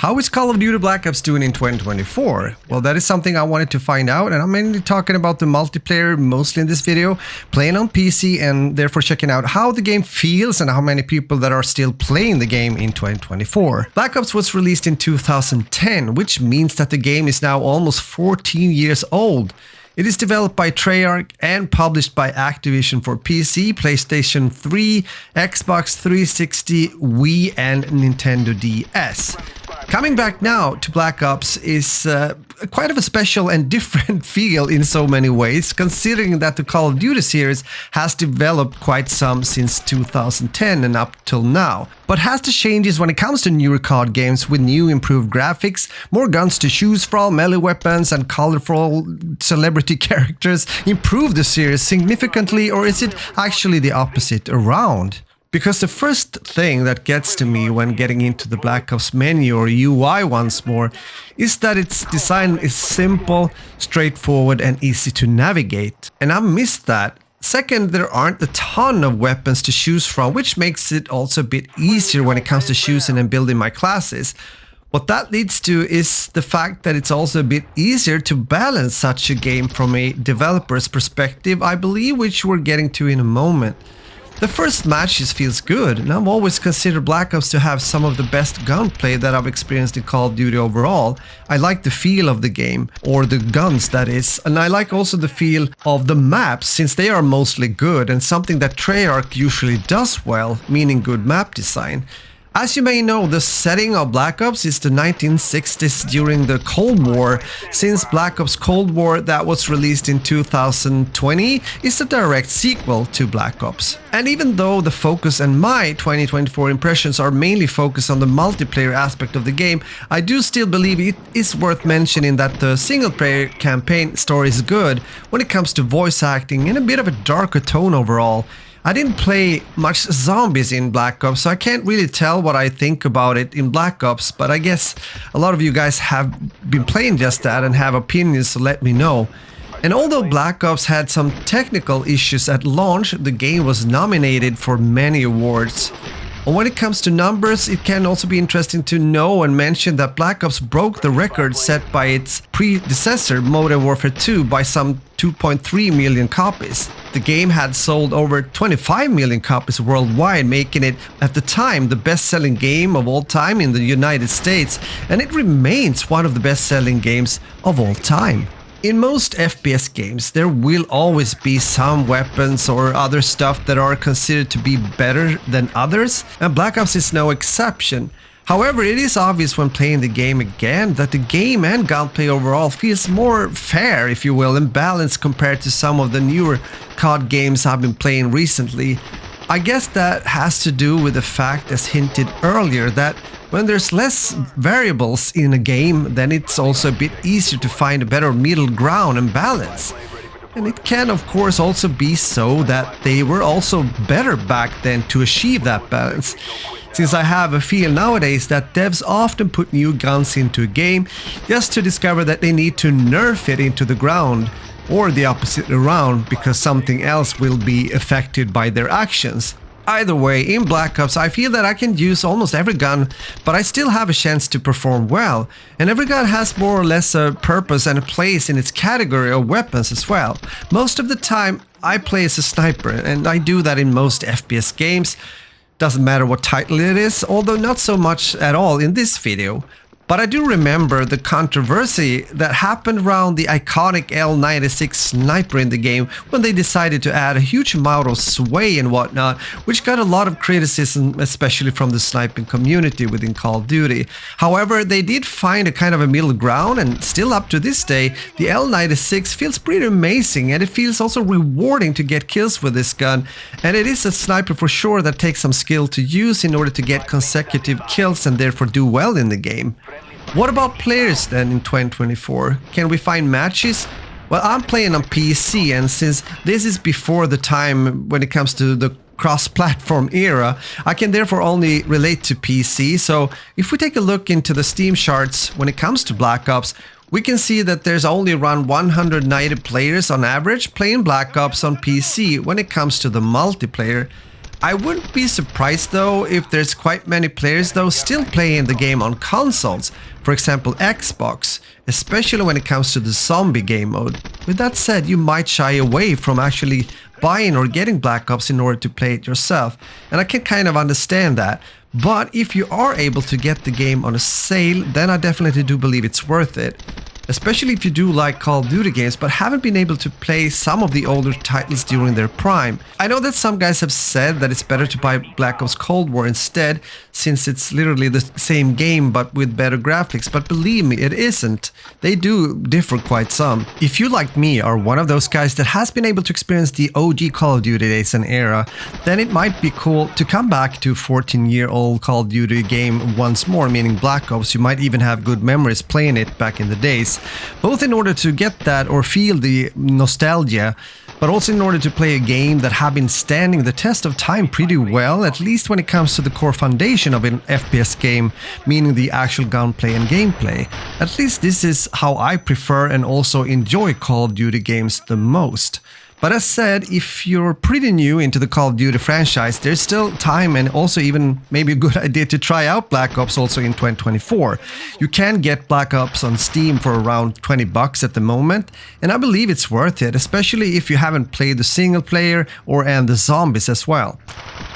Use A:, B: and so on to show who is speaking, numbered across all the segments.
A: How is Call of Duty Black Ops doing in 2024? Well, that is something I wanted to find out, and I'm mainly talking about the multiplayer mostly in this video, playing on PC and therefore checking out how the game feels and how many people that are still playing the game in 2024. Black Ops was released in 2010, which means that the game is now almost 14 years old. It is developed by Treyarch and published by Activision for PC, PlayStation 3, Xbox 360, Wii and Nintendo DS. Coming back now to Black Ops is quite of a special and different feel in so many ways, considering that the Call of Duty series has developed quite some since 2010 and up till now. But has the changes when it comes to newer COD games with new improved graphics, more guns to choose from, melee weapons and colorful celebrity characters improved the series significantly, or is it actually the opposite around? Because the first thing that gets to me when getting into the Black Ops menu or UI once more is that its design is simple, straightforward and easy to navigate. And I missed that. Second, there aren't a ton of weapons to choose from, which makes it also a bit easier when it comes to choosing and building my classes. What that leads to is the fact that it's also a bit easier to balance such a game from a developer's perspective, I believe, which we're getting to in a moment. The first matches feels good, and I've always considered Black Ops to have some of the best gunplay that I've experienced in Call of Duty overall. I like the feel of the game, or the guns that is, and I like also the feel of the maps since they are mostly good and something that Treyarch usually does well, meaning good map design. As you may know, the setting of Black Ops is the 1960s during the Cold War, since Black Ops Cold War that was released in 2020 is a direct sequel to Black Ops. And even though the focus and my 2024 impressions are mainly focused on the multiplayer aspect of the game, I do still believe it is worth mentioning that the single-player campaign story is good when it comes to voice acting and a bit of a darker tone overall. I didn't play much zombies in Black Ops, so I can't really tell what I think about it in Black Ops, but I guess a lot of you guys have been playing just that and have opinions, so let me know. And although Black Ops had some technical issues at launch, the game was nominated for many awards. And when it comes to numbers, it can also be interesting to know and mention that Black Ops broke the record set by its predecessor, Modern Warfare 2, by some 2.3 million copies. The game had sold over 25 million copies worldwide, making it, at the time, the best-selling game of all time in the United States, and it remains one of the best-selling games of all time. In most FPS games, there will always be some weapons or other stuff that are considered to be better than others, and Black Ops is no exception. However, it is obvious when playing the game again that the game and gunplay overall feels more fair, if you will, and balanced compared to some of the newer COD games I've been playing recently. I guess that has to do with the fact, as hinted earlier, that when there's less variables in a game, then it's also a bit easier to find a better middle ground and balance. And it can of course also be so that they were also better back then to achieve that balance. Since I have a feel nowadays that devs often put new guns into a game just to discover that they need to nerf it into the ground, or the opposite around, because something else will be affected by their actions. Either way, in Black Ops I feel that I can use almost every gun, but I still have a chance to perform well, and every gun has more or less a purpose and a place in its category of weapons as well. Most of the time I play as a sniper, and I do that in most FPS games. Doesn't matter what title it is, although not so much at all in this video. But I do remember the controversy that happened around the iconic L96 sniper in the game when they decided to add a huge amount of sway and whatnot, which got a lot of criticism, especially from the sniping community within Call of Duty. However, they did find a kind of a middle ground, and still up to this day, the L96 feels pretty amazing, and it feels also rewarding to get kills with this gun, and it is a sniper for sure that takes some skill to use in order to get consecutive kills and therefore do well in the game. What about players then in 2024? Can we find matches? Well, I'm playing on PC, and since this is before the time when it comes to the cross-platform era, I can therefore only relate to PC. So if we take a look into the Steam charts when it comes to Black Ops, we can see that there's only around 190 players on average playing Black Ops on PC when it comes to the multiplayer. I wouldn't be surprised though if there's quite many players though still playing the game on consoles, for example Xbox, especially when it comes to the zombie game mode. With that said, you might shy away from actually buying or getting Black Ops in order to play it yourself, and I can kind of understand that. But if you are able to get the game on a sale, then I definitely do believe it's worth it. Especially if you do like Call of Duty games but haven't been able to play some of the older titles during their prime. I know that some guys have said that it's better to buy Black Ops Cold War instead, since it's literally the same game but with better graphics, but believe me, it isn't. They do differ quite some. If you, like me, are one of those guys that has been able to experience the OG Call of Duty days and era, then it might be cool to come back to a 14-year-old Call of Duty game once more, meaning Black Ops. You might even have good memories playing it back in the days, both in order to get that or feel the nostalgia, but also in order to play a game that have been standing the test of time pretty well, at least when it comes to the core foundation of an FPS game, meaning the actual gunplay and gameplay. At least this is how I prefer and also enjoy Call of Duty games the most. But as said, if you're pretty new into the Call of Duty franchise, there's still time and also even maybe a good idea to try out Black Ops also in 2024. You can get Black Ops on Steam for around $20 at the moment, and I believe it's worth it, especially if you haven't played the single player and the zombies as well.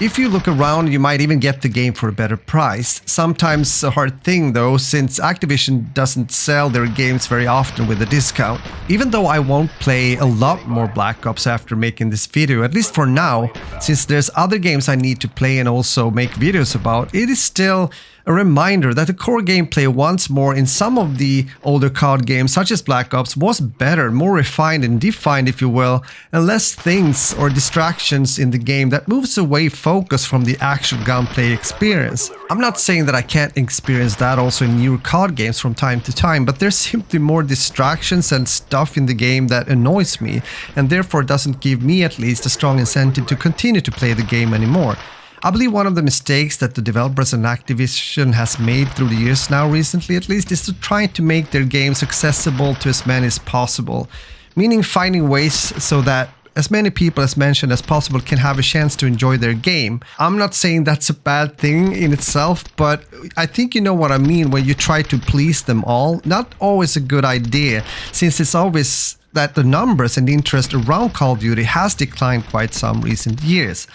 A: If you look around, you might even get the game for a better price. Sometimes a hard thing though, since Activision doesn't sell their games very often with a discount. Even though I won't play a lot more Black Ops after making this video, at least for now, since there's other games I need to play and also make videos about, it is still a reminder that the core gameplay once more in some of the older COD games such as Black Ops was better, more refined and defined if you will, and less things or distractions in the game that moves away focus from the actual gunplay experience. I'm not saying that I can't experience that also in newer COD games from time to time, but there's simply more distractions and stuff in the game that annoys me, and therefore doesn't give me at least a strong incentive to continue to play the game anymore. I believe one of the mistakes that the developers and Activision has made through the years now recently at least is to try to make their games accessible to as many as possible, meaning finding ways so that as many people as mentioned as possible can have a chance to enjoy their game. I'm not saying that's a bad thing in itself, but I think you know what I mean when you try to please them all. Not always a good idea, since it's obvious that the numbers and interest around Call of Duty has declined quite some recent years.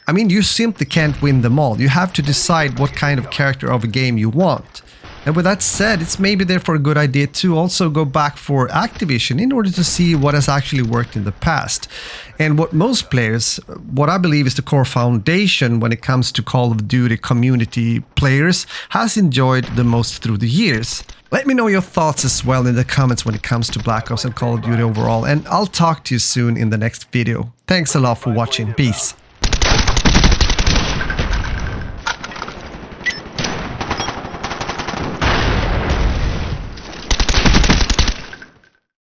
A: I mean, you simply can't win them all. You have to decide what kind of character of a game you want. And with that said, it's maybe therefore a good idea to also go back for Activision in order to see what has actually worked in the past. And what most players, what I believe is the core foundation when it comes to Call of Duty community players, has enjoyed the most through the years. Let me know your thoughts as well in the comments when it comes to Black Ops and Call of Duty overall, and I'll talk to you soon in the next video. Thanks a lot for watching. Peace.